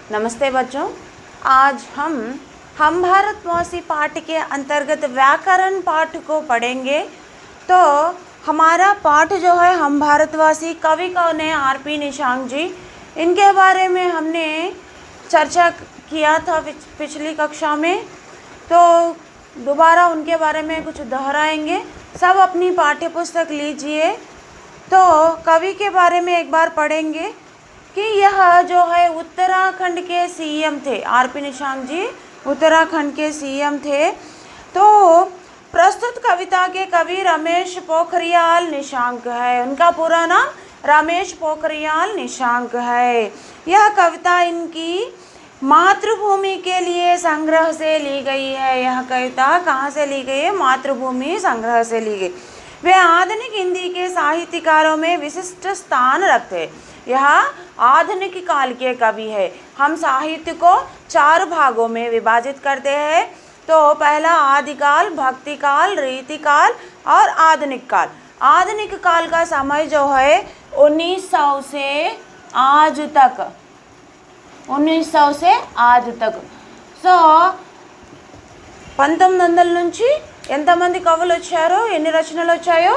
नमस्ते बच्चों। आज हम भारतवासी पाठ के अंतर्गत व्याकरण पाठ को पढ़ेंगे। तो हमारा पाठ जो है हम भारतवासी कवि कौन है, आरपी निशांक जी, इनके बारे में हमने चर्चा किया था पिछली कक्षा में। तो दोबारा उनके बारे में कुछ दोहराएंगे। सब अपनी पाठ्य पुस्तक लीजिए। तो कवि के बारे में एक बार पढ़ेंगे कि यह जो है उत्तराखंड के सीएम थे। आरपी निशांक जी उत्तराखंड के सीएम थे। तो प्रस्तुत कविता के कवि रमेश पोखरियाल निशांक है। उनका पूरा नाम रमेश पोखरियाल निशांक है। यह कविता इनकी मातृभूमि के लिए संग्रह से ली गई है। यह कविता कहाँ से ली गई है? मातृभूमि संग्रह से ली गई। वे आधुनिक हिंदी के साहित्यकारों में विशिष्ट स्थान रखते हैं। यह आधुनिक काल के कवि है। हम साहित्य को 4 भागों में विभाजित करते हैं। तो पहला आदिकाल, भक्तिकाल, रीतिकाल और आधुनिक काल। आधुनिक काल का समय जो है 1900 से आज तक, 1900 से आज तक। సో 1900 నుంచి ఎంతమంది కవులు వచ్చారో, ఎన్ని రచనలు వచ్చాయో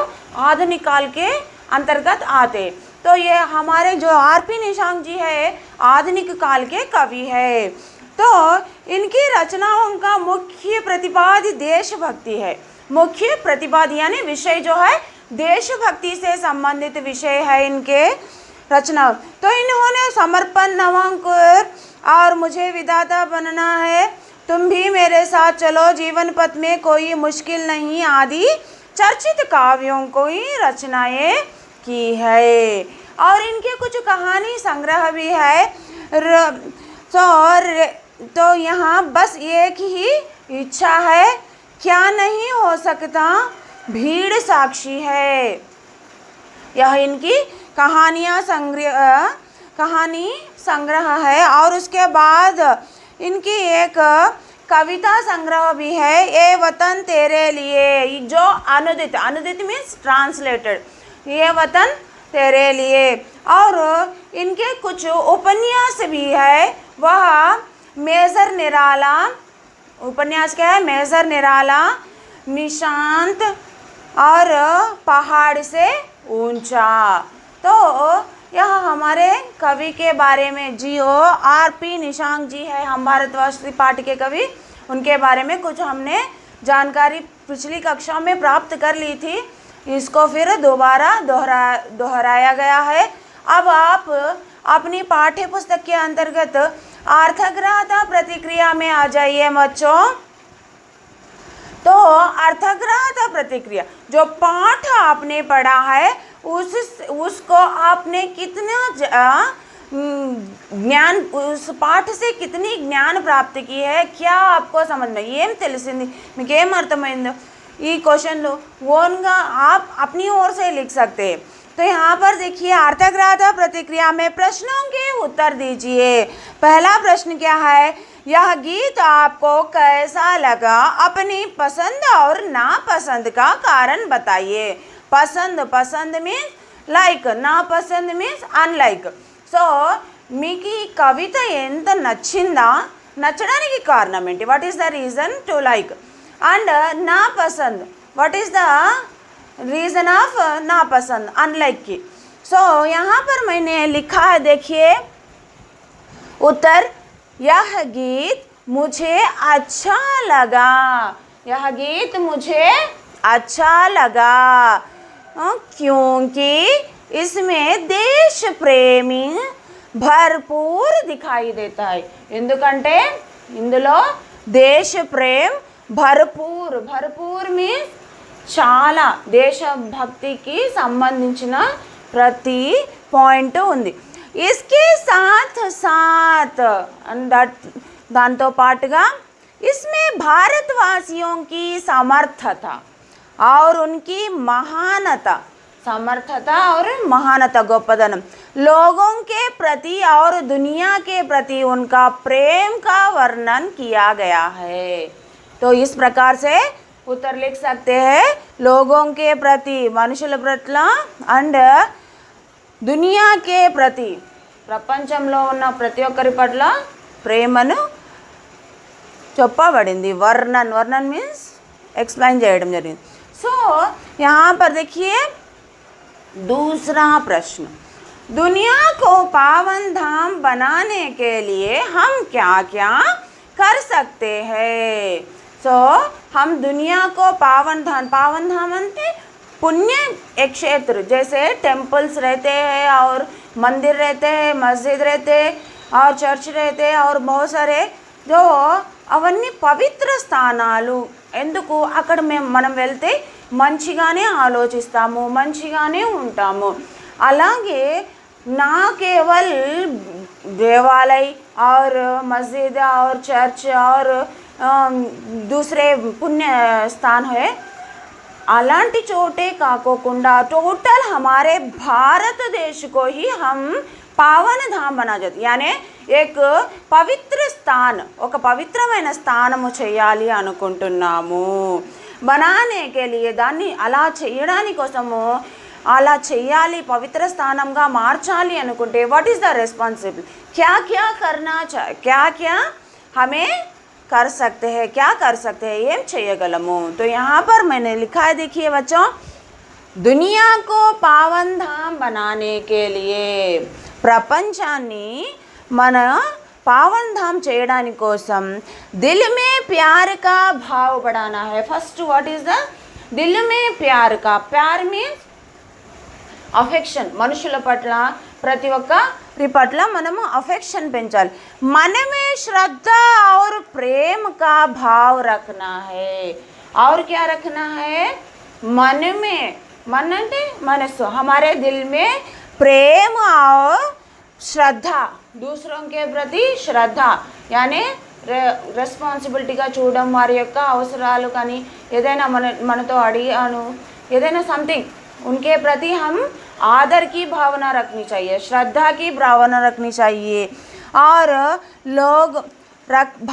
आधुनिक काल के अंतर्गत आते। तो ये हमारे जो आरपी निशांक जी है आधुनिक काल के कवि है। तो इनकी रचनाओं का मुख्य प्रतिपाद्य देशभक्ति है। मुख्य प्रतिपाद्य यानी विषय जो है देशभक्ति से संबंधित विषय है इनके रचना। तो इन्होंने समर्पण, नवांकुर और मुझे विधाता बनना है, तुम भी मेरे साथ चलो, जीवन पथ में कोई मुश्किल नहीं आदि चर्चित काव्यों को ही रचनाएं की है। और इनके कुछ कहानी संग्रह भी है। तो यहाँ बस एक ही इच्छा है, क्या नहीं हो सकता, भीड़ साक्षी है। यह इनकी कहानी संग्रह है। और उसके बाद इनकी एक कविता संग्रह भी है, ये वतन तेरे लिए, जो अनुदित मीन्स ट्रांसलेटेड, ये वतन तेरे लिए। और इनके कुछ उपन्यास भी है। वह मेजर निराला उपन्यास क्या है? मेजर निराला, निशांत और पहाड़ से ऊंचा। तो यह हमारे कवि के बारे में आरपी निशांक जी है, हम भारतवासी पाठ के कवि। उनके बारे में कुछ हमने जानकारी पिछली कक्षा में प्राप्त कर ली थी। इसको फिर दोबारा दोहराया गया है। अब आप अपनी पाठ्य पुस्तक के अंतर्गत अर्थग्रहता प्रतिक्रिया में आ जाइए बच्चों। तो अर्थग्रहता प्रतिक्रिया जो पाठ आपने पढ़ा है उसको आपने कितना ज्ञान, उस पाठ से कितनी ज्ञान प्राप्त की है, क्या आपको समझ में ఏం తెలిసింది, మీకు ఏం అర్థమైందో ఈ क्वेश्चन ओनगा आप अपनी ओर से लिख सकते हैं। तो यहाँ पर देखिए अर्थग्रहता प्रतिक्रिया में प्रश्नों के उत्तर दीजिए। पहला प्रश्न क्या है? यह गीत आपको कैसा लगा? अपनी पसंद और नापसंद का कारण बताइए। पसंद मीन्स लाइक, नापसंद मीन्स अनलाइक। సో మీకు ఈ కవిత ఎంత నచ్చిందా, నచ్చడానికి కారణం ఏంటి? What is the reason to like? And నాపసంద్, what is the reason of नापसंद, अनलाइक की। सो यहाँ पर मैंने लिखा है, देखिए उत्तर, यह गीत मुझे अच्छा लगा। यह गीत मुझे अच्छा लगा क्योंकि इसमें देश प्रेमी भरपूर दिखाई देता है। ఎందుకంటే ఇందులో దేశ ప్రేమ్ భరపూర్ మీన్స్ చాలా, దేశభక్తికి సంబంధించిన ప్రతి పాయింట్ ఉంది। इसके साथ దాంతో పాటుగా इसमें भारतवासियों की समर्थता और उनकी महानता, समर्थता और महानता, गोपदनम, लोगों के प्रति और दुनिया के प्रति उनका प्रेम का वर्णन किया गया है। तो इस प्रकार से उत्तर लिख सकते हैं। लोगों के प्रति, मनुष्युల పట్ల అండ్ దునియా కే ప్రతి, ప్రపంచంలో ఉన్న ప్రతి ఒక్కరి పట్ల ప్రేమను చెప్పబడింది. వర్ణన్, వర్ణన్ मीन्स एक्सप्लेन చేయడం జరిగింది. सो यहाँ पर देखिए दूसरा प्रश्न, दुनिया को पावन धाम बनाने के लिए हम क्या क्या कर सकते हैं. सो हम दुनिया को पावन धाम अंते पुण्य एक क्षेत्र, जैसे टेम्पल्स रहते हैं और मंदिर रहते हैं, मस्जिद रहते हैं और चर्च रहते हैं और बहुत सारे जो అవన్నీ పవిత్ర స్థానాలు. ఎందుకు అక్కడ మనం వెళ్తే మంచిగానే ఆలోచిస్తాము, మంచిగానే ఉంటాము. అలాగే ना केवल देवालय और मस्जिद और चर्च और दूसरे पुण्य स्थान है, అలాంటి చోటే కాకోకుండా टोटल हमारे भारत देश को ही हम पावन धाम बना जाते, यानी एक పవిత్ర స్థాన్, ఒక పవిత్రమైన స్థానము చేయాలి అనుకుంటున్నాము. बनाने के लिए దాన్ని అలా చేయడాని కోసము, అలా చేయాలి, పవిత్ర స్థానంగా మార్చాలి అనుకుంటే व्हाट इज द रिस्पांसिबल, क्या क्या करना चाहिए, क्या क्या हमें कर सकते हैं, क्या कर सकते हैं, ఏం చేయగలము. तो यहाँ पर मैंने लिखा है, देखिए बच्चों, दुनिया को पावन धाम बनाने के लिए ప్రపంచాన్ని మన पावन धाम చేయడాని కోసం दिल में प्यार का भाव बढ़ाना है. फर्स्ट व्हाट इज द दिल में प्यार का, प्यार मीन्स అఫెక్షన్, మనుషుల పట్ల ప్రతి ఒక్కరి పట్ల మనము అఫెక్షన్ పెంచాలి. మనమే శ్రద్ధ और प्रेम का भाव रखना है. और क्या रखना है, मन में, मन అంటే మనసు, हमारे दिल में प्रेम और श्रद्धा, दूसरों के प्रति श्रद्धा, यानी రెస్పాన్సిబిలిటీగా చూడడం, వారి యొక్క అవసరాలు కానీ ఏదైనా మనతో అడిగాను ఏదైనా సంథింగ్, उनके प्रति हम आदर की भावना रखनी चाहिए, श्रद्धा की भावना रखनी चाहिए. और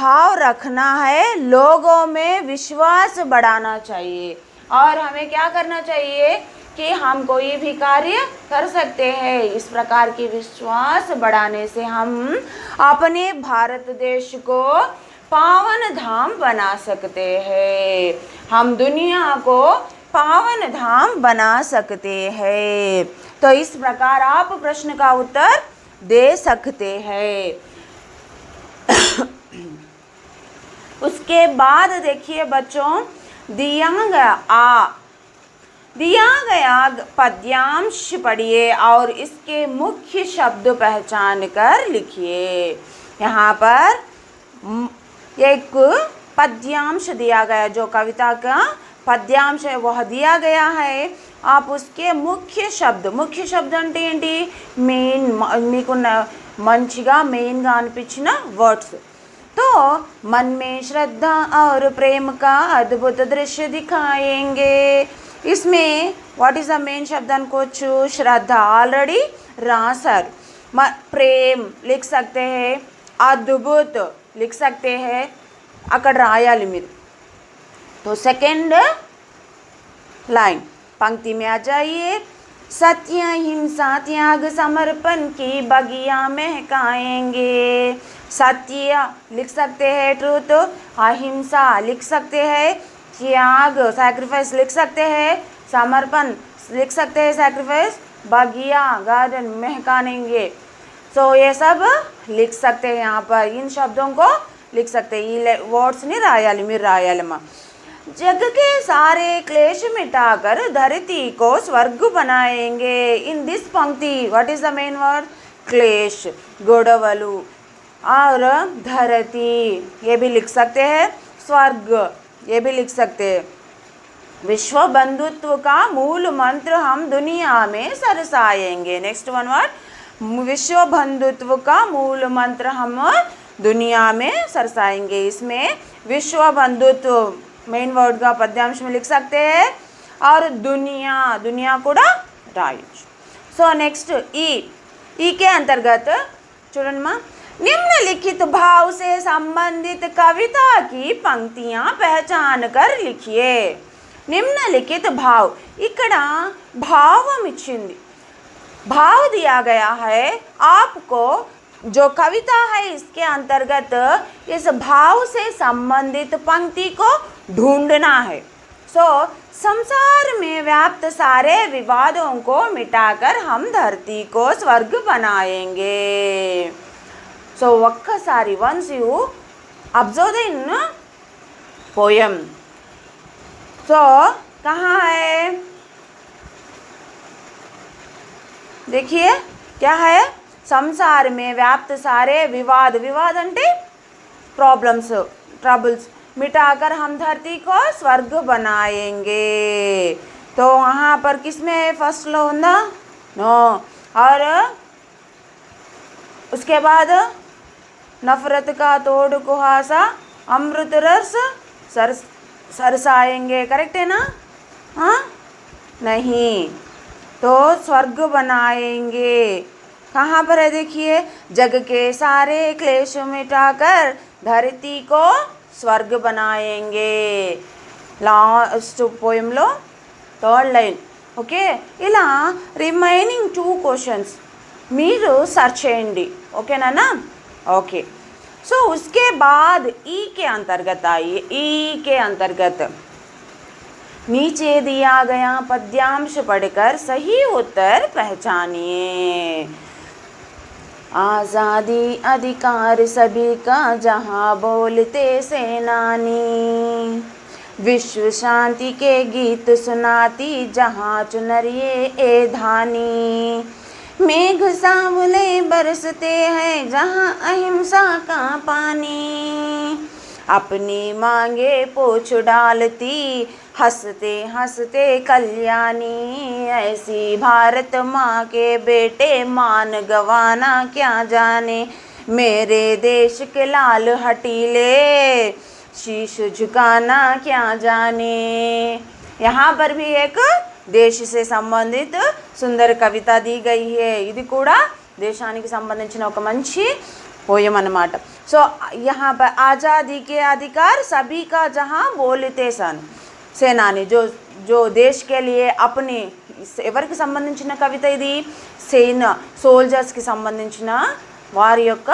भाव रखना है, लोगों में विश्वास बढ़ाना चाहिए. और हमें क्या करना चाहिए कि हम कोई भी कार्य कर सकते हैं. इस प्रकार की विश्वास बढ़ाने से हम अपने भारत देश को पावन धाम बना सकते हैं. हम दुनिया को पावन धाम बना सकते हैं. तो इस प्रकार आप प्रश्न का उत्तर दे सकते हैं. उसके बाद देखिए बच्चों, दिया गया पद्यांश पढ़िए और इसके मुख्य शब्द पहचान कर लिखिए. यहाँ पर एक पद्यांश दिया गया, जो कविता का పద్యాంశ वह दिया गया है. आप उसके मुख्य शब्द అంటే ఏంటి, మెయిన్ మీకు మంచిగా మెయిన్గా అనిపించిన వర్డ్స్. तो मन में श्रद्धा और प्रेम का अद्भुत दृश्य दिखाएंगे. इसमें व्हाट इज द मेन शब्द అనుకోవచ్చు, श्रद्धा ऑलरेडी रासर, प्रेम लिख सकते हैं, अद्भुत लिख सकते हैं, అక్కడ రాయాలి మీరు. तो सेकंड लाइन पंक्ति में आ जाइए, सत्य हिंसा त्याग समर्पण की बगिया महकाएंगे. सत्य लिख सकते हैं, ट्रूथ, अहिंसा लिख सकते हैं, त्याग सैक्रिफाइस लिख सकते हैं, समर्पण लिख सकते हैं, सैक्रिफाइस, बगिया गार्डन महकाएंगे. सो ये सब लिख सकते हैं. यहाँ पर इन शब्दों को लिख सकते हैं. ये वर्ड्स नहीं रायाली మీరు రాయాలమ్మా. जग के सारे क्लेश मिटाकर धरती को स्वर्ग बनाएंगे. इन दिस पंक्ति what is the main word, क्लेश, गोडवलु और धरती, ये भी लिख सकते हैं, स्वर्ग ये भी लिख सकते हैं. विश्व बंधुत्व का मूल मंत्र हम दुनिया में सरसाएंगे. नेक्स्ट वन वर्ड, विश्व बंधुत्व का मूल मंत्र हम दुनिया में सरसाएंगे. इसमें विश्व बंधुत्व मेन वर्ड का पद्यांश में लिख सकते हैं और दुनिया కూడా రాయొచ్చు. सो नेक्स्ट ई के अंतर्गत చూడండి మా, निम्नलिखित भाव से संबंधित कविता की पंक्तियां पहचान कर लिखिए. निम्नलिखित भाव, ఇక్కడ భావం ఇచ్చింది, भाव दिया गया है, आपको जो कविता है इसके अंतर्गत इस भाव से संबंधित पंक्ति को ढूंढना है। संसार में व्याप्त सारे विवादों को मिटाकर हम धरती को स्वर्ग बनाएंगे। ఒక్కసారి once you observe the poem, कहाँ है देखिए क्या है, संसार में व्याप्त सारे विवाद, विवाद अंटे प्रॉब्लम्स, ट्रबल्स, मिटाकर हम धरती को स्वर्ग बनाएंगे। तो वहाँ पर किसमें फर्स्ट लो होना नो, और उसके बाद नफरत का तोड़ कुहासा अमृत रस सरसाएंगे, करेक्ट है ना? हाँ नहीं, तो स्वर्ग बनाएंगे कहाँ पर है देखिए, जग के सारे क्लेश मिटाकर धरती को स्वर्ग बनाएंगे। లాస్ట్ పోయంలో థర్డ్ లైన్ ఓకే। ఇలా రిమైనింగ్ 2 క్వశ్చన్స్ మీరు सर्च చేయండి ఓకేనా? ओके। उसके बाद ई के अंतर्गत आइए, ई के अंतर्गत नीचे दिया गया पद्यांश पढ़कर सही उत्तर पहचानिए। आज़ादी अधिकार सभी का जहाँ बोलते सेनानी, विश्व शांति के गीत सुनाती जहाँ चुनरिए ए धानी, मेघ सांवले बरसते हैं जहाँ अहिंसा का पानी, अपनी मांगे पोछ डालती हंसते हंसते कल्याणी, ऐसी भारत माँ के बेटे मान गवाना क्या जाने, मेरे देश के लाल हटीले शीश झुकाना क्या जाने। यहाँ पर भी एक దేశ से సంబంధిత సుందర కవిత दी गई है। ఇది కూడా దేశానికి సంబంధించిన ఒక మంచి పోయం అన్నమాట। यहाँ पर आज़ादी के अधिकार सभी का जहाँ बोलते सन सेनानी, जो देश के लिए अपने ఎవరికి సంబంధించిన కవిత ఇది, సేన సోల్జర్స్కి సంబంధించిన వారి యొక్క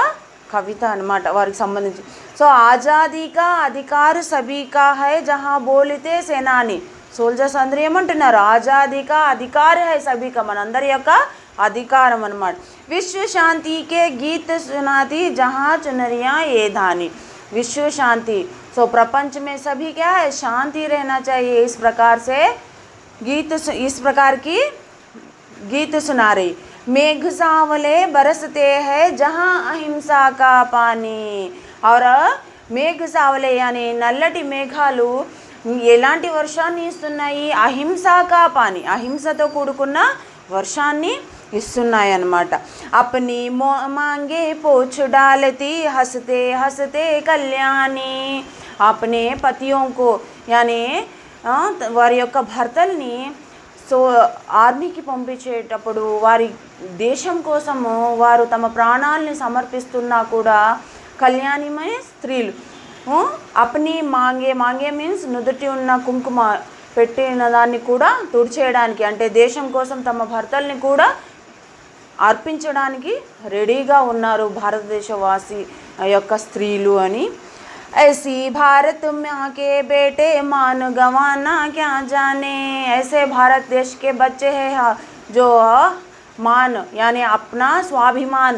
కవిత అన్నమాట, వారికి సంబంధించి। ఆజాదీ కా అధికార్ సభీ కా హై జहाँ बोलते सेनानी, సోల్జర్స్ అందరూ ఏమంటున్నారు, ఆజాదీ కా అధికార హై సభీ కా, మనందరి యొక్క అధికారం అన్నమాట। విశ్వ శాంతికే గీత సునాతి జహా చునరియా ఏ ధాని, विश्व शांति, प्रपंच में सभी क्या है, शांति रहना चाहिए। इस प्रकार से इस प्रकार की गीत सुना रही। मेघ सांवले बरसते हैं जहाँ अहिंसा का पानी, और మేఘ సావలే यानी నల్లటి మేఘాలు ఎలాంటి వర్షాన్ని ఇస్తున్నాయి, అహింసాకా పాని, అహింసతో కూడుకున్న వర్షాన్ని ఇస్తున్నాయి అన్నమాట। अपनी मांगे पोछ डालती हंसते हंसते कल्याणी, अपने पतियों को यानी వారి యొక్క భర్తల్ని ఆర్మీకి పంపించేటప్పుడు వారి దేశం కోసము వారు తమ ప్రాణాలని సమర్పిస్తున్నా కూడా కళ్యాణిమయ స్త్రీలు అప్ని మాంగే, మాంగే మీన్స్ నుదుటి ఉన్న కుంకుమ పెట్టిన దాన్ని కూడా తుడిచేయడానికి, అంటే దేశం కోసం తమ భర్తల్ని కూడా అర్పించడానికి రెడీగా ఉన్నారు భారతదేశవాసి యొక్క స్త్రీలు అని। ऐसी भारत माँ के बेटे मान गंवाना क्या जाने, ऐसे भारत देश के बच्चे हैं जो मान यानी अपना स्वाभिमान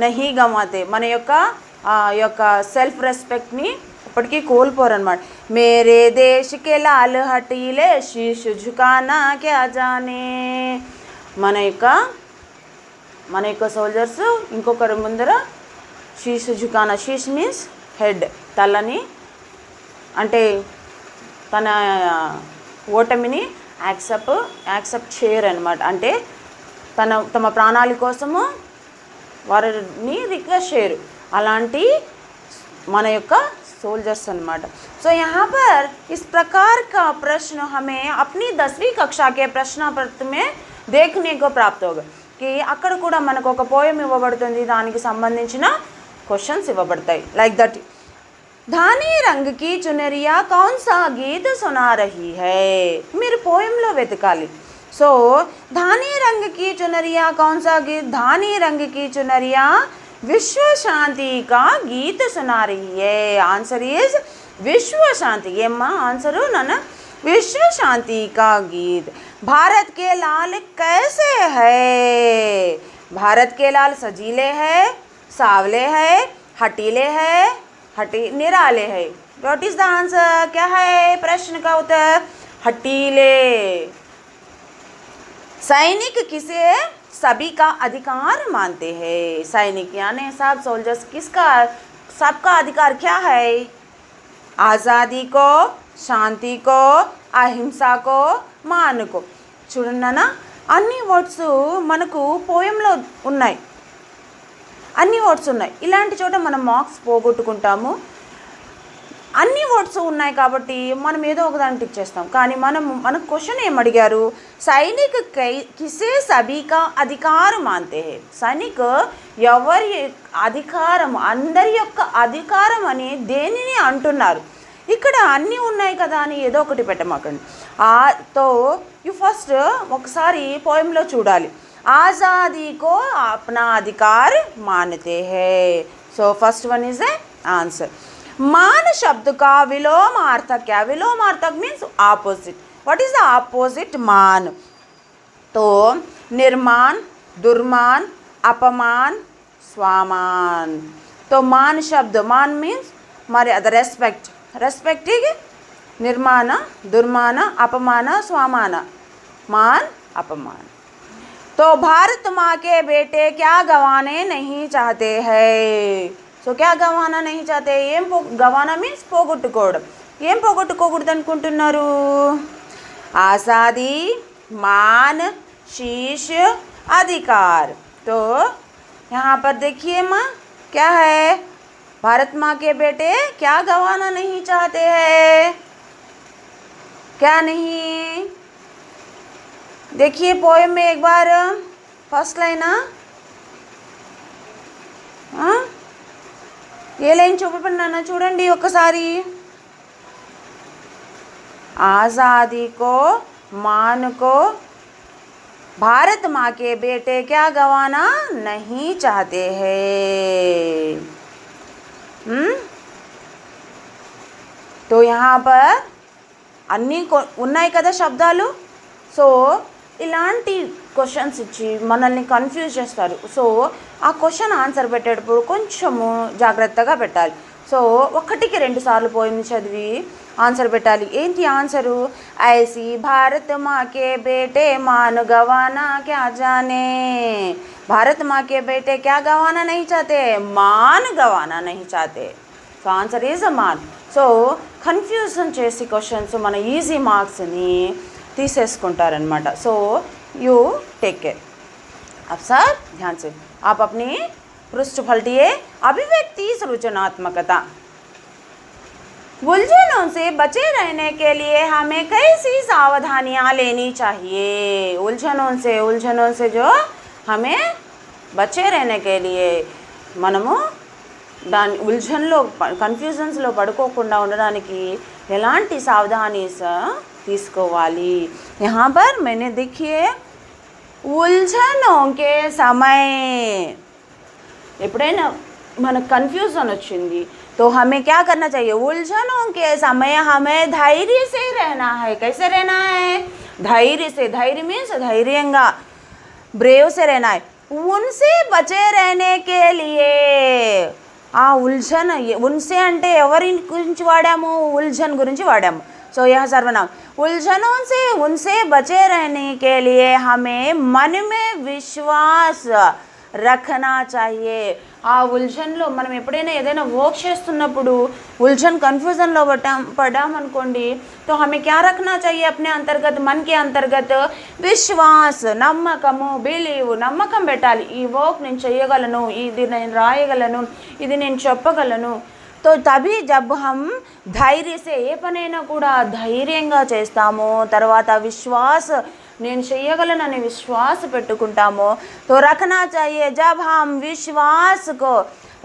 नहीं गंवाते, మన యొక్క సెల్ఫ్ రెస్పెక్ట్ని ఇప్పటికీ కోల్పోరన్నమాట। మేరే దేశ్ కే లాల్ హటీలే శీష్ ఝుకానా క్యా జానే, మన యొక్క సోల్జర్స్ ఇంకొకరి ముందర శీష్ ఝుకానా, శీష్ మీన్స్ హెడ్, తలని, అంటే తన ఓటమిని యాక్సెప్ట్ చేయరు అనమాట, అంటే తమ ప్రాణాల కోసము వారిని రిక్వెస్ట్ చేయరు, అలాంటి మన యొక్క सोल्जर्स अनమాట। यहाँ पर इस प्रकार का प्रश्न हमें अपनी 10वीं कक्षा के प्रश्न पत्र में देखने को प्राप्त होगा कि అక్కడ కూడా మనకు ఒక పోయం ఇవ్వబడుతుంది, దానికి సంబంధించిన క్వశ్చన్స్ ఇవ్వబడతాయి। లైక్ దట్, धानी रंग की चुनरिया कौन सा गीत सुना रही है, మీరు పోయంలో వెతకాలి। धानी रंग की चुनरिया कौन सा गीत, धानी रंग की चुनरिया विश्व शांति का गीत सुना रही है। आंसर इज विश्व शांति। ये माँ आंसर ना विश्व शांति का गीत। भारत के लाल कैसे है? भारत के लाल सजीले है, सावले है, हटीले है, निराले है। What is the answer? क्या है प्रश्न का उत्तर? हटीले। सैनिक किसे सभी का अधिकार मानते हैं? सैनिक यानी सब सोल्जर्स किसका सबका अधिकार क्या है? आज़ादी को, శాంతి को, అహింసా को, मान को। చూడండి అన్ని వర్డ్స్ మనకు పోయంలో ఉన్నాయి, అన్ని వర్డ్స్ ఉన్నాయి. ఇలాంటి చోట మనం మార్క్స్ పోగొట్టుకుంటాము. అన్ని వర్డ్స్ ఉన్నాయి కాబట్టి మనం ఏదో ఒకదాన్ని టిక్ చేస్తాం. కానీ మనకు క్వశ్చన్ ఏం అడిగారు? సైనిక్ కిసే సభీ కా అధికారం మాన్తే హై. సైనిక్ ఎవరి అధికారం, అందరి యొక్క అధికారం అని దేనిని అంటున్నారు? ఇక్కడ అన్నీ ఉన్నాయి కదా అని ఏదో ఒకటి పెట్టమాకండి. తో యు ఫస్ట్ ఒకసారి పోయంలో చూడాలి. ఆజాదీ కో అప్నా అధికార్ మానతే హై. So first one is the answer. मान शब्द का विलोमार्थक क्या? विलोमार्थक means opposite. What is the opposite? मान. तो निर्मान, दुर्मान, अपमान, स्वामान. तो मान शब्द, मान मीन्स मर्याद, रेस्पेक्ट. रेस्पेक्ट ठीक है. निर्मान, दुर्मान, अपमान, स्वामान. मान, अपमान. तो भारत माँ के बेटे क्या गंवाने नहीं चाहते हैं? సో క్యా గవానా నహీ చాతే? ఏం గవానా మీన్స్ పోగొట్టుకోవడం. ఏం పోగొట్టుకోకూడదు అనుకుంటున్నారు? आज़ादी, मान, शीश, अधिकार. तो यहाँ पर देखिए माँ क्या है? भारत माँ के बेटे क्या गंवाना नहीं चाहते हैं? क्या नहीं? देखिए पोएम में एक बार फर्स्ट लाइन ఏ లైన్ చూపబడినా చూడండి ఒకసారి. आज़ादी को, मान को, भारत माँ के बेटे क्या गंवाना नहीं चाहते हैं. तो यहाँ पर అన్నీ ఉన్నాయి కదా శబ్దాలు. సో ఇలాంటి క్వశ్చన్స్ ఇచ్చి మనల్ని కన్ఫ్యూజ్ చేస్తారు. సో ఆ క్వశ్చన్ ఆన్సర్ పెట్టేటప్పుడు కొంచెము జాగ్రత్తగా పెట్టాలి. సో ఒకటికి 2 సార్లు పోయింది చదివి ఆన్సర్ పెట్టాలి. ఏంటి ఆన్సరు? ఐసి భారత్ మాకే బేటే మాన్ గవానా క్యా జానే. భారత్ మాకే బేటే క్యా గవానా నహీ చాతే? మాన్ గవానా నహీ చాతే. సో ఆన్సర్ ఈజ్ మాన్. సో కన్ఫ్యూజన్ చేసి క్వశ్చన్స్ మన ఈజీ మార్క్స్ని తీసేసుకుంటారనమాట. So you take care. अब सर ध्यान से आप अपनी पृष्ठ पलटिए. अभिव्यक्ति सृजनात्मकता. उलझनों से बचे रहने के लिए हमें कैसी सावधानियाँ लेनी चाहिए? उलझनों से जो हमें बचे रहने के लिए మనము దాని ఉల్జన్లో కన్ఫ్యూజన్స్లో పడుకోకుండా ఉండడానికి ఎలాంటి సావధానీస్ తీసుకోవాలి? यहाँ पर मैंने देखिए उलझनों के समय ఎప్పుడైనా మనకు కన్ఫ్యూజన్ వచ్చింది तो हमें क्या करना चाहिए? उलझनों के समय हमें धैर्य से रहना है. कैसे रहना है? धैर्य से. धैर्य मीन्स धैर्यंगा, ब्रेव से रहना है. उनसे बचे रहने के लिए ఆ ఉల్జన్ ఉన్సే అంటే ఎవరి గురించి వాడాము? ఉల్జన్ గురించి వాడాము. సో यह सर्वनाम. उलझनों से उनसे बचे रहने के लिए हमें मन में विश्वास रखना चाहिए. ఆ ఉల్జన్లో మనం ఎప్పుడైనా ఏదైనా వర్క్ చేస్తున్నప్పుడు ఉల్జన్ కన్ఫ్యూజన్లో పడ్డామనుకోండి तो हमें क्या रखना चाहिए अपने अंतर्गत, मन के अंतर्गत? విశ్వాస్, నమ్మకము, బిలీవ్. నమ్మకం పెట్టాలి. ఈ వర్క్ నేను చేయగలను, ఇది నేను రాయగలను, ఇది నేను చెప్పగలను. तो तभी जब हम धैर्य से ఏ పనైనా కూడా ధైర్యంగా చేస్తామో, తర్వాత విశ్వాస్ నేను చేయగలనని విశ్వాస పెట్టుకుంటామో तो रखना चाहिए. जब हम विश्वास को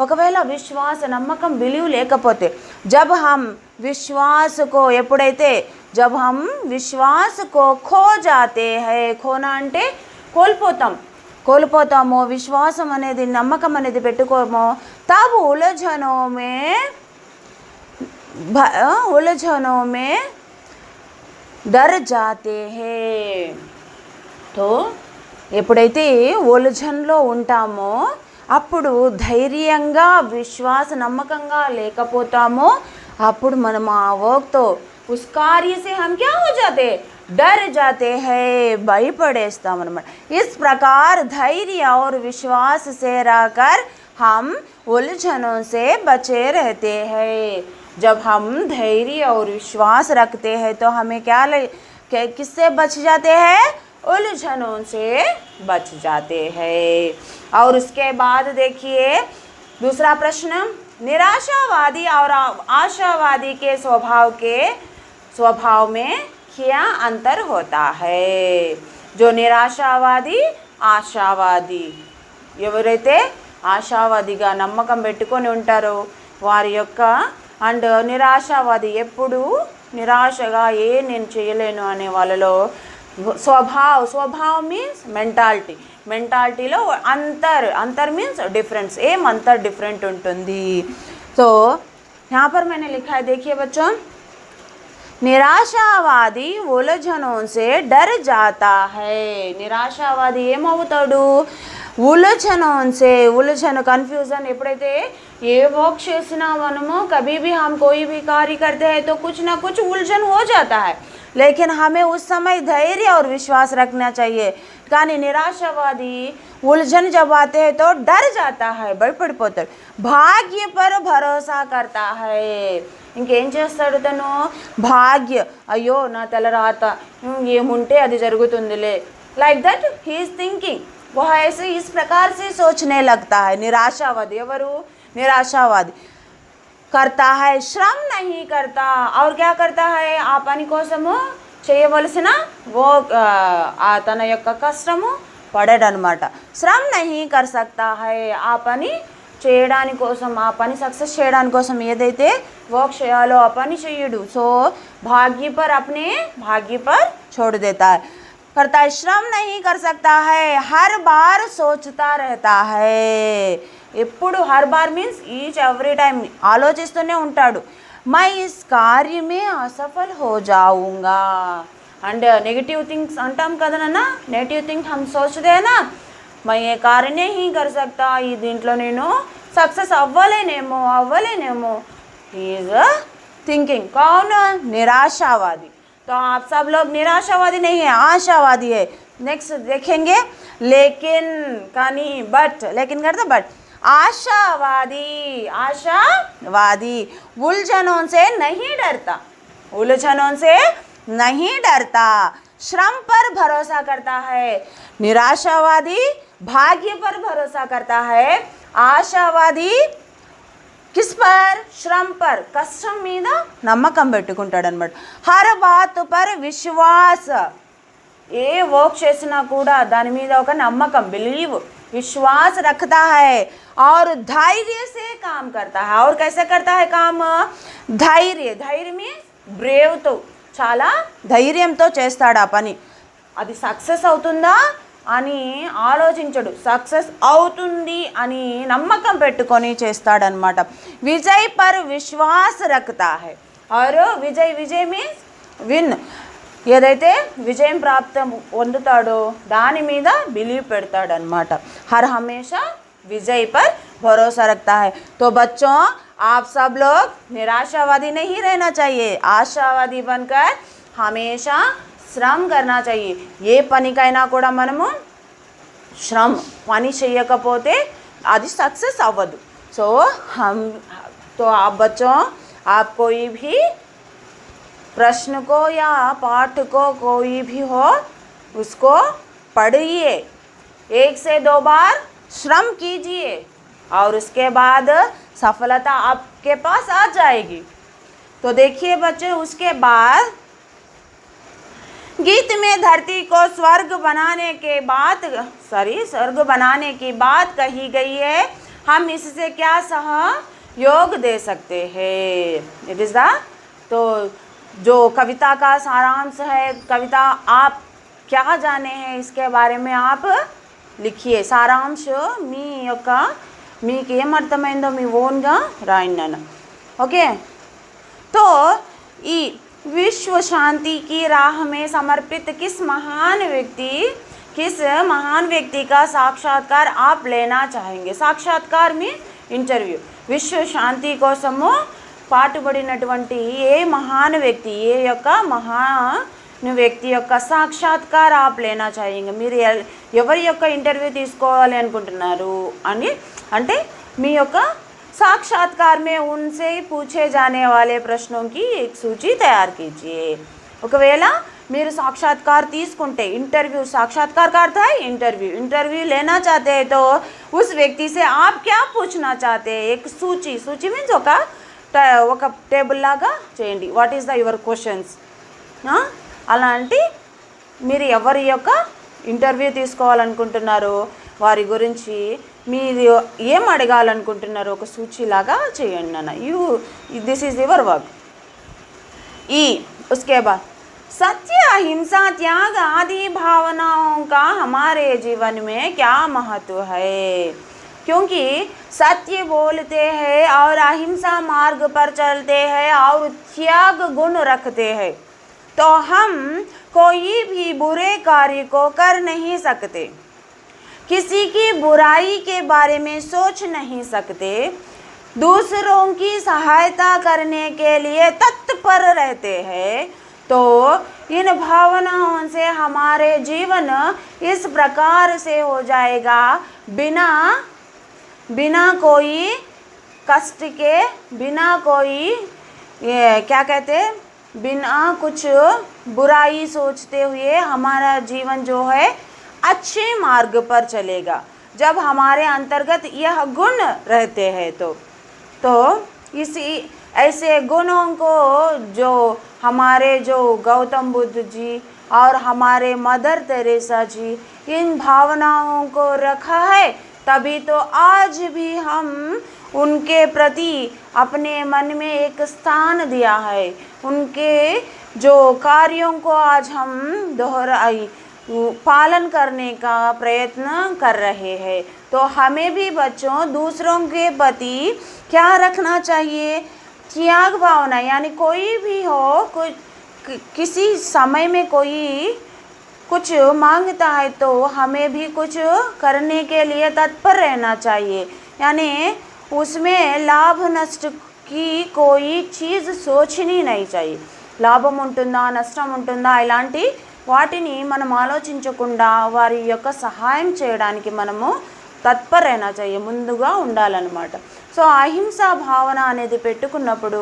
ఒకవేళ విశ్వాస నమ్మకం బిలీవ్ లేకపోతే जब हम विश्वास को ఎప్పుడైతే जब हम विश्वास को खो जाते हैं. खोना అంటే కోల్పోతాం. కోల్పోతామో, విశ్వాసం అనేది నమ్మకం అనేది పెట్టుకోమో, తబ్ उलझनों में डर जाते हैं। तो ఎప్పుడైతే ఉలఝన్లో ఉంటామో అప్పుడు ధైర్యంగా విశ్వాస నమ్మకంగా లేకపోతామో అప్పుడు మనం ఆ వర్క్తో उस कार्य से हम क्या हो जाते, डर जाते हैं, भयपड़ेస్తాం అన్నమాట। इस प्रकार धैर्य और विश्वास से रहकर हम उलझनों से बचे रहते हैं। जब हम धैर्य और विश्वास रखते हैं तो हमें किससे बच जाते हैं, उलझनों से बच जाते हैं। और उसके बाद देखिए दूसरा प्रश्न, निराशावादी और आशावादी के स्वभाव में क्या अंतर होता है। जो నిరాశావాది ఆశావాది ఎవరైతే ఆశావాదిగా నమ్మకం పెట్టుకొని ఉంటారో వారి యొక్క అండ్ నిరాశావాది ఎప్పుడు నిరాశగా నేను చేయలేను అనే వాళ్ళలో స్వభావ్ మీన్స్ మెంటాలిటీలో अंतर मीन्स डिफरेंस, अंतर डिफरेंट ఉంటుంది। तो यहाँ पर मैंने लिखा है, देखिए बच्चों, నిరాశావాది ఉలఝనోं से डर जाता है। నిరాశావాది ఏమవుతాడు, उलझन कन्फ्यूज़न ఎప్పుడైతే ఏ వర్క్ చేసినా మనము कभी भी हम कोई भी कार्य करते हैं तो कुछ ना कुछ उलझन हो जाता है, लेकिन हमें उस समय धैर्य और विश्वास रखना चाहिए। కానీ నిరాశావాది उलझन जब आते हैं तो डर जाता है, భయపడిపోతాడు। भाग्य पर भरोसा करता है, ఇంకేం చేస్తాడు తను, భాగ్య అయ్యో నా తలరాత ఏముంటే అది జరుగుతుందిలే, like that he is thinking, वो ऐसे इस प्रकार से सोचने लगता है। निराशावादी ఎవరు, నిరాశావాది करता है, श्रम नहीं करता, और क्या करता है, ఆ పని కోసము చేయవలసిన తన యొక్క కష్టము పడడనమాట। శ్రమ్ నహీ కర్ సక్తా హై, ఆ పని చేయడాని కోసం, ఆ పని సక్సెస్ చేయడాని కోసం ఏదైతే వర్క్ చేయాలో ఆ పని చేయడు। సో भाग्य पर अपने भाग्य पर छोड़ देता है, करता है। श्रम नहीं कर सकता है, हर बार सोचता रहता है, ఎప్పుడు हर बार मीन्स ఈచ్ ఎవ్రీ టైం ఆలోచిస్తూనే ఉంటాడు। मैं इस कार्य में असफल हो जाऊंगा, అండ్ నెగిటివ్ థింగ్స్ అంటాం కదా నాన్న, నెగిటివ్ థింగ్స్ हम सोचते हैं ना, मैं ये कार्य नहीं कर सकता, ఈ దీంట్లో నేను సక్సెస్ అవ్వలేనేమో, ఈజ్ थिंकिंग। कौन, निराशावादी। तो आप सब लोग निराशावादी नहीं है, आशावादी है। नेक्स्ट देखेंगे, लेकिन कानी बट, लेकिन करते बट, आशावादी उलझनों से नहीं डरता, श्रम पर भरोसा करता है। निराशावादी भाग्य पर भरोसा करता है, आशावादी किस पर, श्रम पर, कष्टम మీద నమ్మకం పెట్టుకుంటాడు అన్నమాట। हर बात पर विश्वास, ఏ వర్క్ చేసినా కూడా దాని మీద ఒక నమ్మకం, బిలీవ్, विश्वास रखता है, और धैर्य से काम करता है। और कैसे करता है काम, धैर्य మీన్స్ బ్రేవ్ తో, చాలా ధైర్యంతో చేస్తాడు ఆ పని। అది సక్సెస్ అవుతుందా అని ఆలోచించడు, సక్సెస్ అవుతుంది అని నమ్మకం పెట్టుకొని చేస్తాడనమాట। విజయ్ పర్ విశ్వాస్ రఖతా హై, और విజయ్ మీన్స్ విన్, ఏదైతే విజయం ప్రాప్తం పొందుతాడో దాని మీద బిలీవ్ పెడతాడనమాట। हर हमेशा विजय पर भरोसा रखता है। तो बच्चों आप सब लोग निराशावादी नहीं रहना चाहिए, आशावादी बनकर हमेशा శ్రమ్ करना चाहिए। ఏ పనికైనా కూడా మనము పని చేయకపోతే అది సక్సెస్ అవ్వదు। సో तो आप बच्चों, आप कोई भी प्रश्न को या पाठ को कोई भी हो उसको पढ़िए, 1 से 2 बार श्रम कीजिए, और उसके बाद सफलता आपके पास आ जाएगी। तो देखिए बच्चों, उसके बाद गीत में धरती को स्वर्ग बनाने की बात कही गई है। हम इससे क्या सहयोग दे सकते हैं, इट इज़ द, तो जो कविता का सारांश है, कविता आप क्या जाने हैं इसके बारे में आप लिखिए సారాంశ మీ యొక్క మీకు ఏమర్థమైందో మీ ఓన్గా రాయండి నాన్న ओके। तो ई विश्व शांति की राह में समर्पित किस महान व्यक्ति का साक्षात्कार आप लेना चाहेंगे? साक्षात्कार में इंटरव्यू विश्व शांति కోసము పాటుపడినటువంటి ఏ మహాన్ వ్యక్తి ఏ యొక్క మహాన్ వ్యక్తి యొక్క సాక్షాత్కార్ आप लेना चाहेंगे? మీరు ఎవరి యొక్క ఇంటర్వ్యూ తీసుకోవాలి అనుకుంటున్నారు అని అంటే మీ యొక్క साक्षात्कार में उनसे पूछे जाने वाले प्रश्नों की एक सूची तैयार कीजिए। ఒకవేళ మీరు సాక్షాత్कार తీసుకుంటే इंटरव्यू साक्षात्कार का अर्थ है इंटरव्यू लेना चाहते हैं तो उस व्यक्ति से आप क्या पूछना चाहते हैं एक सूची मीन्स ఒక టేబుల్ లాగా చేయండి what is the your questions అలాంటి మీరు ఎవరి యొక్క ఇంటర్వ్యూ తీసుకోవాలనుకుంటున్నారో వారి గురించి మీరు ఏం అడగాలనుకుంటున్నారో ఒక సూచీలాగా చేయండి నాన్న दिस इज योर वर्क। ई उसके बाद सत्य अहिंसा त्याग आदि भावनाओं का हमारे जीवन में क्या महत्व है? क्योंकि सत्य बोलते हैं और अहिंसा मार्ग पर चलते हैं और त्याग गुण रखते हैं तो हम कोई भी बुरे कार्य को कर नहीं सकते, किसी की बुराई के बारे में सोच नहीं सकते, दूसरों की सहायता करने के लिए तत्पर रहते हैं तो इन भावनाओं से हमारे जीवन इस प्रकार से हो जाएगा बिना कोई कष्ट के बिना कोई क्या कहते बिना कुछ बुराई सोचते हुए हमारा जीवन जो है अच्छे मार्ग पर चलेगा जब हमारे अंतर्गत यह गुण रहते हैं तो इसी ऐसे गुणों को जो हमारे जो गौतम बुद्ध जी और हमारे मदर तेरेसा जी इन भावनाओं को रखा है तभी तो आज भी हम उनके प्रति अपने मन में एक स्थान दिया है, उनके जो कार्यों को आज हम पालन करने का प्रयत्न कर रहे हैं। तो हमें भी बच्चों दूसरों के प्रति क्या रखना चाहिए? त्याग भावना, यानी कोई भी हो किसी समय में कोई कुछ मांगता है तो हमें भी कुछ करने के लिए तत्पर रहना चाहिए, यानी उसमें लाभ नष्ट की कोई चीज़ सोचनी नहीं चाहिए। లాభం ఉంటుందా నష్టం ఉంటుందా ఇలాంటి వాటిని మనం ఆలోచించకుండా వారి యొక్క సహాయం చేయడానికి మనము తత్పరైనా चाहिए ముందుగా ఉండాలన్నమాట। సో అహింసా భావన అనేది పెట్టుకున్నప్పుడు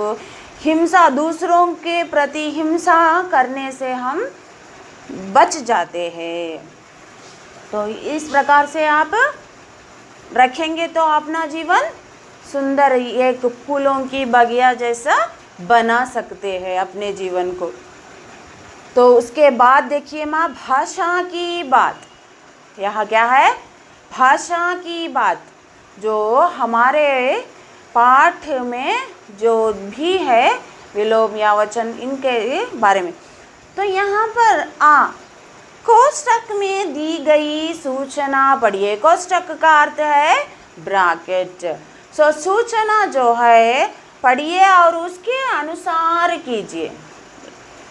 हिंसा दूसरों के प्रति हिंसा करने से हम बच जाते हैं। तो इस प्रकार से आप रखेंगे तो अपना जीवन सुंदर एक फूलों की बगिया जैसा बना सकते हैं अपने जीवन को। तो उसके बाद देखिए माँ भाषा की बात, यहाँ क्या है भाषा की बात जो हमारे पाठ में जो भी है विलोम या वचन इनके बारे में। तो यहाँ पर कोष्टक में दी गई सूचना पढ़िए। कोष्टक का अर्थ है ब्रैकेट। सो सूचना जो है पढ़िए और उसके अनुसार कीजिए।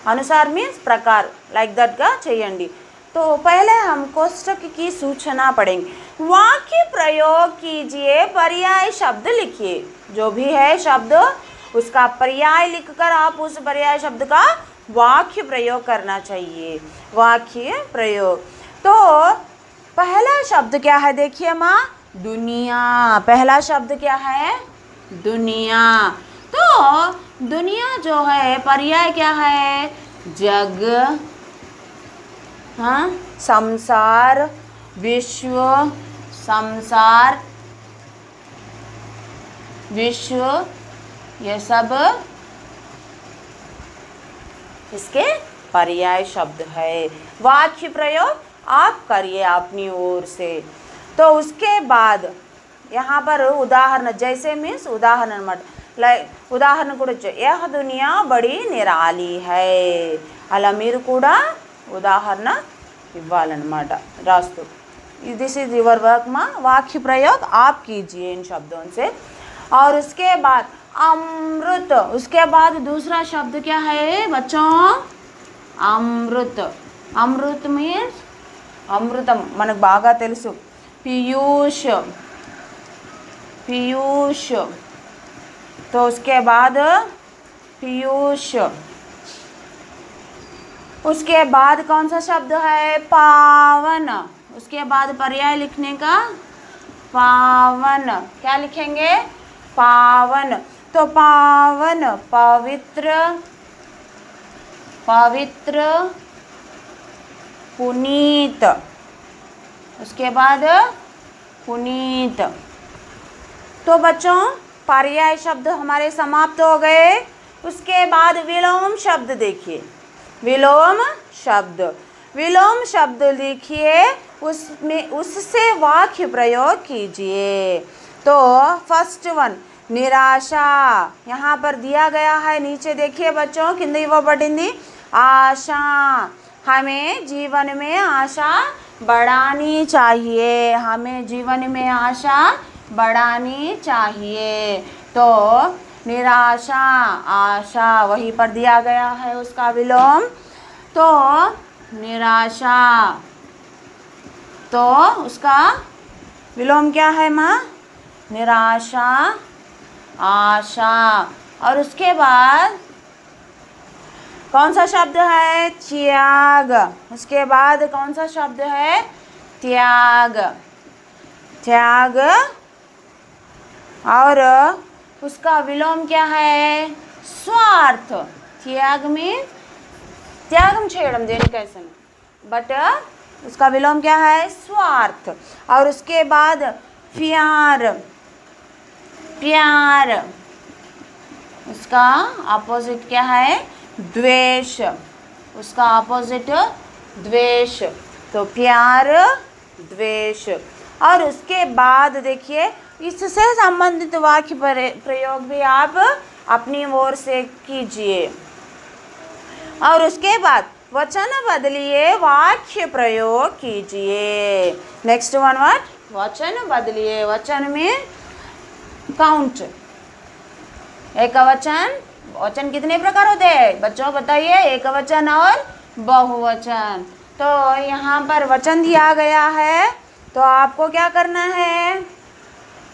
अनुसार मीन्स प्रकार लाइक दैट का चाहिए। तो पहले हम कोष्टक की सूचना पढ़ेंगे। वाक्य प्रयोग कीजिए, पर्याय शब्द लिखिए। जो भी है शब्द उसका पर्याय लिखकर आप उस पर्याय शब्द का वाक्य प्रयोग करना चाहिए। वाक्य प्रयोग तो पहला शब्द क्या है देखिए माँ दुनिया। पहला शब्द क्या है दुनिया। तो दुनिया जो है पर्याय क्या है जग, हाँ संसार, विश्व, संसार, विश्व, ये सब इसके पर्याय शब्द है। वाक्य प्रयोग आप करिए अपनी ओर से। तो उसके बाद यहाँ पर उदाहरण जैसे मीन्स उदाहरण मत ఉదాహరణ కూడా వచ్చాయి యహ దునియా బడి నిరాలి హై అలా మీరు కూడా ఉదాహరణ ఇవ్వాలన్నమాట రాస్తూ दिस इज योर वर्क माँ, वाक्य प्रयोग आप कीजिए इन शब्दों से। और उसके बाद अमृत, उसके बाद दूसरा शब्द क्या है बच्चों? अमृत। अमृत मीन्स అమృతం మనకు బాగా తెలుసు। पीयूष, पीयूष, तो उसके बाद पीयूष, उसके बाद कौन सा शब्द है? पावन। उसके बाद पर्याय लिखने का पावन, क्या लिखेंगे? पावन। तो पावन पवित्र, पवित्र, पुनीत, उसके बाद पुनीत। तो बच्चों पर्याय शब्द हमारे समाप्त हो गए। उसके बाद विलोम शब्द देखिए, विलोम शब्द, विलोम शब्द लिखिए, उसमें उससे वाक्य प्रयोग कीजिए। तो फर्स्ट वन निराशा, यहाँ पर दिया गया है, नीचे देखिए बच्चों किंद इव्वबడింది आशा। हमें जीवन में आशा बढ़ानी चाहिए, हमें जीवन में आशा बढ़ानी चाहिए। तो निराशा, आशा, वहीं पर दिया गया है उसका विलोम। तो निराशा, तो उसका विलोम क्या है माँ? निराशा, आशा। और उसके बाद कौन सा शब्द है? त्याग। उसके बाद कौन सा शब्द है? त्याग, त्याग। और उसका विलोम क्या है? स्वार्थ। त्याग में त्यागम చేయడం దేనికైనా, बट उसका विलोम क्या है? स्वार्थ। और उसके बाद प्यार, प्यार, उसका अपोजिट क्या है? द्वेष, उसका अपोजिट द्वेष। तो प्यार, द्वेष। और उसके बाद देखिए इससे संबंधित वाक्य प्रयोग भी आप अपनी ओर से कीजिए। और उसके बाद वचन बदलिए, वाक्य प्रयोग कीजिए। Next one what? वचन बदलिए। वचन में काउंट, एक वचन, वचन कितने प्रकार होते हैं बच्चों बताइए? एक वचन और बहुवचन। तो यहाँ पर वचन दिया गया है, तो आपको क्या करना है?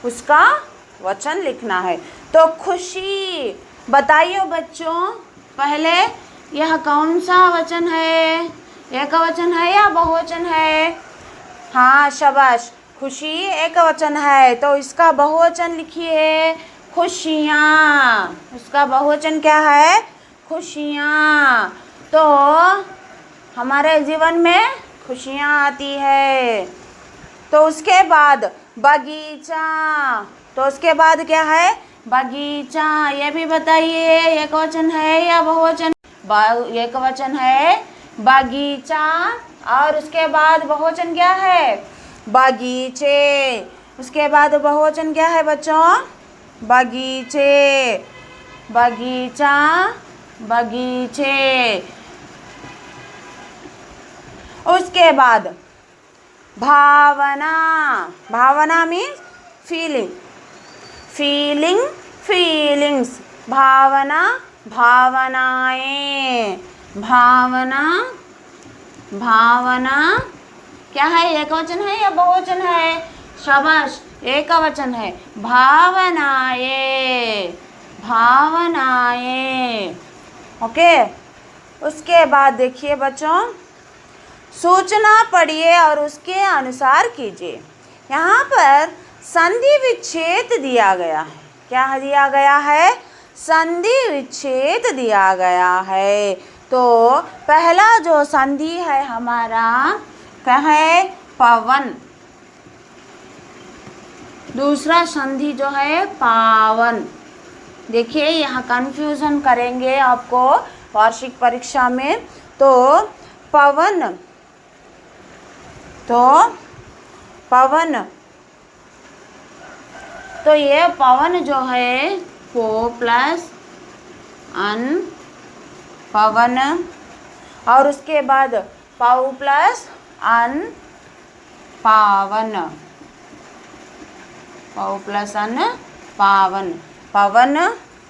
उसका वचन लिखना है। तो खुशी, बताइए बच्चों पहले यह कौन सा वचन है? एक वचन है या बहुवचन है? हाँ शाबाश, खुशी एक वचन है, तो इसका बहुवचन लिखिए खुशियाँ। उसका बहुवचन क्या है? खुशियाँ। तो हमारे जीवन में खुशियाँ आती है। तो उसके बाद बगीचा, तो उसके बाद क्या है? बगीचा। ये भी बताइए एक वचन है या बहुवचन? एक वचन है बगीचा। और उसके बाद बहुवचन क्या है? बगीचे। उसके बाद बहुवचन क्या है बच्चों? बगीचे, बगीचा, बगीचे। उसके बाद भावना, भावना मीन्स फीलिंग, फीलिंग, फीलिंग्स। भावना, भावनाएं, भावना, भावना। क्या है? एक वचन है या बहुवचन है? शाबाश, एक वचन है। भावनाएं, भावनाएं। ओके। उसके बाद देखिए बच्चों, सूचना पढ़िए और उसके अनुसार कीजिए। यहाँ पर संधि विच्छेद दिया गया है। क्या दिया गया है? संधि विच्छेद दिया गया है। तो पहला जो संधि है हमारा क्या है? पवन। दूसरा संधि जो है पावन। देखिए यहाँ कंफ्यूजन करेंगे आपको वार्षिक परीक्षा में। तो पवन, तो पवन, तो ये पवन जो है पो प्लस अन, पवन। और उसके बाद पाउ प्लस अन, पावन, पौ प्लस अन पावन, पवन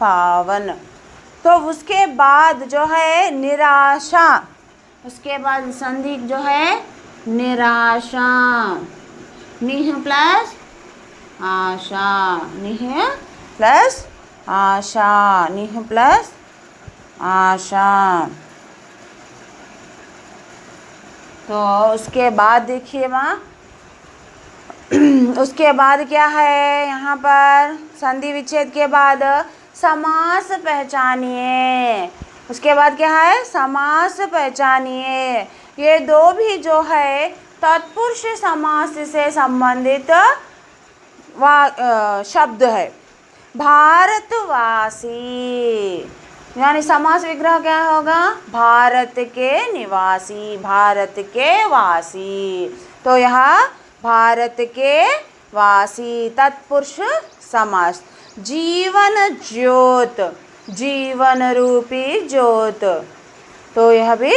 पावन। तो उसके बाद जो है निराशा, उसके बाद संधि जो है निराशा, निह प्लस आशा, निह प्लस आशा, निह प्लस आशा। तो उसके बाद देखिए वहाँ उसके बाद क्या है यहाँ पर संधि विच्छेद के बाद समास पहचानिए। उसके बाद क्या है समास पहचानिए। ये दो भी जो है तत्पुरुष समास से संबंधित शब्द है। भारतवासी यानी समास विग्रह क्या होगा, भारत के निवासी, भारत के वासी। तो यहाँ भारत के वासी तत्पुरुष समास। जीवन ज्योत, जीवन रूपी ज्योत, तो यह भी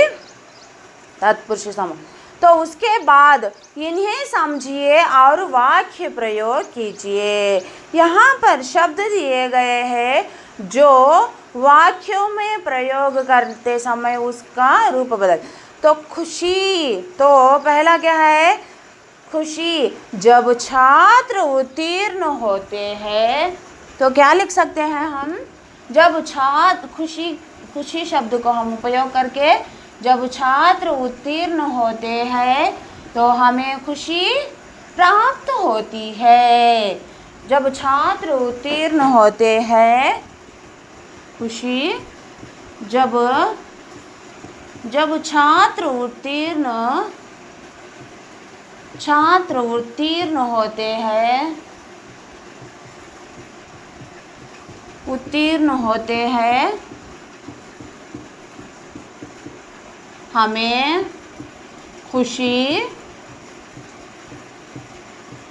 तत्पुरुष समास। तो उसके बाद इन्हें समझिए और वाक्य प्रयोग कीजिए। यहाँ पर शब्द दिए गए हैं जो वाक्यों में प्रयोग करते समय उसका रूप बदल। तो खुशी, तो पहला क्या है खुशी। जब छात्र उत्तीर्ण होते हैं तो क्या लिख सकते हैं हम, जब छात्र खुशी, खुशी शब्द को हम उपयोग करके जब छात्र उत्तीर्ण होते हैं तो हमें खुशी प्राप्त होती है। जब छात्र उत्तीर्ण होते हैं खुशी, जब छात्र उत्तीर्ण होते हैं, हमें खुशी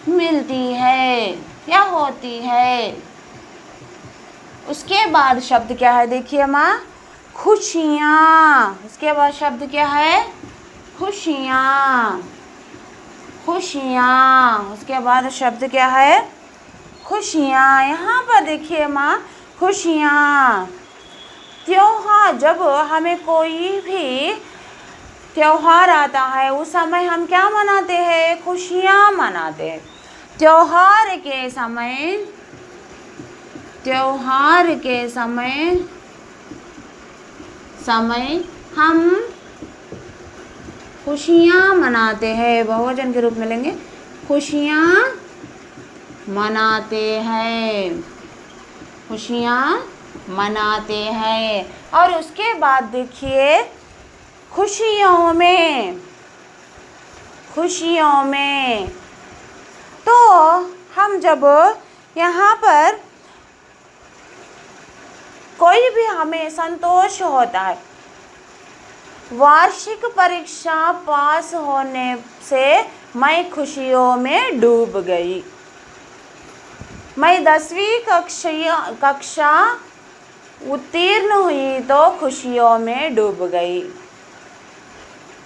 मिलती है, क्या होती है। उसके बाद शब्द क्या है देखिए माँ, खुशियाँ। उसके बाद शब्द क्या है खुशियाँ, खुशियाँ। उसके बाद शब्द क्या है खुशियाँ। यहाँ पर देखिए माँ खुशियाँ, त्योहार। जब हमें कोई भी त्योहार आता है उस समय हम क्या मनाते हैं, खुशियाँ मनाते हैं। त्योहार के समय हम खुशियाँ मनाते हैं, बहुवचन के रूप में लेंगे, खुशियाँ मनाते हैं, खुशियाँ मनाते हैं। और उसके बाद देखिए खुशियों में तो हम जब यहाँ पर कोई भी हमें संतोष होता है, वार्षिक परीक्षा पास होने से मैं खुशियों में डूब गई, मैं 10वीं कक्षा उत्तीर्ण हुई तो खुशियों में डूब गई।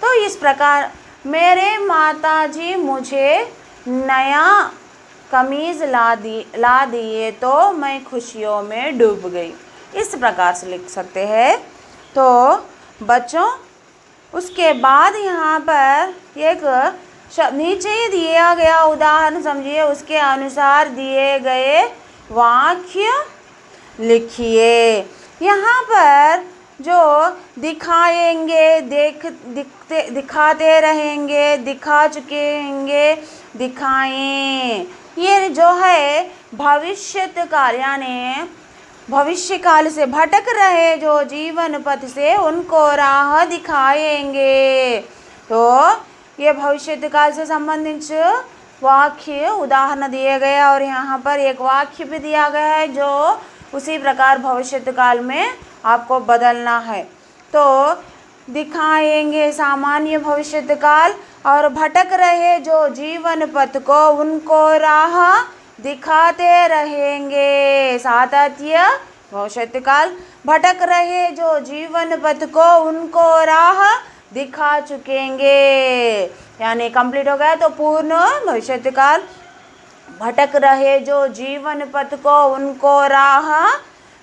तो इस प्रकार मेरे माताजी मुझे नया कमीज़ ला दिए तो मैं खुशियों में डूब गई। इस प्रकार से लिख सकते हैं। तो बच्चों उसके बाद यहाँ पर एक नीचे दिया गया उदाहरण समझिए, उसके अनुसार दिए गए वाक्य लिखिए। यहाँ पर जो दिखाएंगे, दिखाते रहेंगे, दिखा चुके होंगे, दिखाएं, ये जो है भविष्यत काल यानी भविष्य काल से भटक रहे जो जीवन पथ से उनको राह दिखाएंगे। तो ये भविष्य काल से संबंधित वाक्य उदाहरण दिए गए और यहाँ पर एक वाक्य भी दिया गया है जो उसी प्रकार भविष्य काल में आपको बदलना है। तो दिखाएंगे सामान्य भविष्य काल और भटक रहे जो जीवन पथ को उनको राह दिखाते रहेंगे। सातत्य भविष्य काल, भटक रहे जो जीवन पथ को उनको राह दिखा चुकेंगे, यानी कंप्लीट हो गया। तो पूर्ण भविष्यकाल, भटक रहे जो जीवन पथ को उनको राह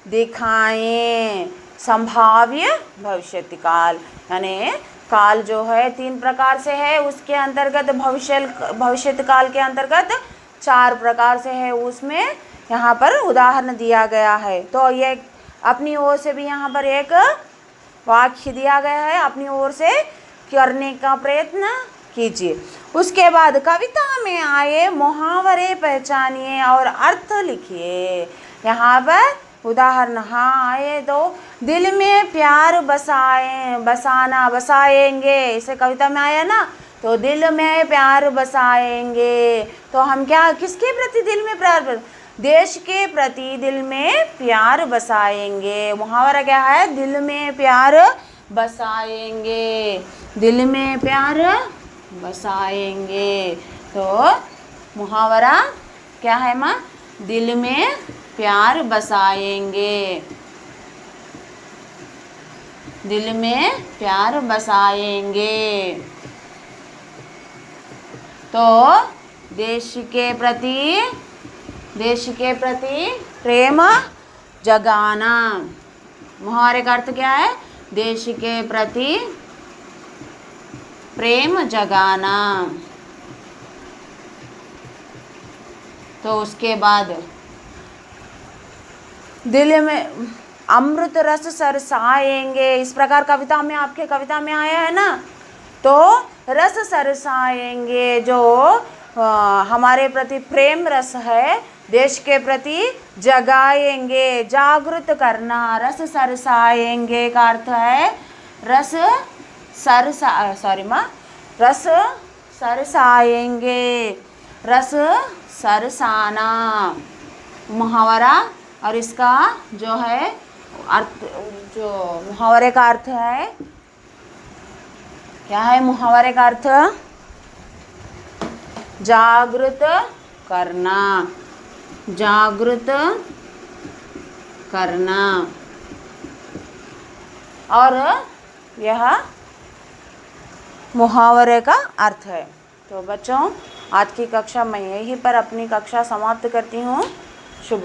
दिखाएं। संभाव्य भविष्यकाल, यानी काल जो है 3 प्रकार से है, उसके अंतर्गत भविष्यकाल के अंतर्गत 4 प्रकार से है। उसमें यहाँ पर उदाहरण दिया गया है। तो ये अपनी ओर से भी यहाँ पर एक वाक्य दिया गया है, अपनी ओर से करने का प्रयत्न कीजिए। उसके बाद कविता में आए मुहावरे पहचानिए और अर्थ लिखिए। यहाँ पर उदाहरण हाँ आए तो दिल में प्यार बसाएंगे, इसे कविता में आया ना, तो दिल में प्यार बसाएंगे। तो हम क्या, किसके प्रति दिल में प्यार, देश के प्रति दिल में प्यार बसाएंगे। मुहावरा क्या है, दिल में प्यार बसाएंगे, दिल में प्यार बसाएंगे। तो मुहावरा क्या है माँ, दिल में प्यार बसाएंगे, दिल में प्यार बसाएंगे। तो देश के प्रति प्रेम जगाना। मुहावरे का अर्थ क्या है, देश के प्रति प्रेम जगाना। तो उसके बाद दिल में अमृत रस सरसाएंगे, इस प्रकार कविता में, आपके कविता में आया है ना। तो रस सरसाएंगे, जो हमारे प्रति प्रेम रस है, देश के प्रति जगाएंगे, जागृत करना। रस सरसाएंगे का अर्थ है रस सरसाएंगे, रस सरसाना मुहावरा। और इसका जो है अर्थ, जो मुहावरे का अर्थ है, क्या है मुहावरे का अर्थ, जागृत करना, जागृत करना। और यह मुहावरे का अर्थ है। तो बच्चों, आज की कक्षा मैं यहीं पर अपनी कक्षा समाप्त करती हूँ। शुभ।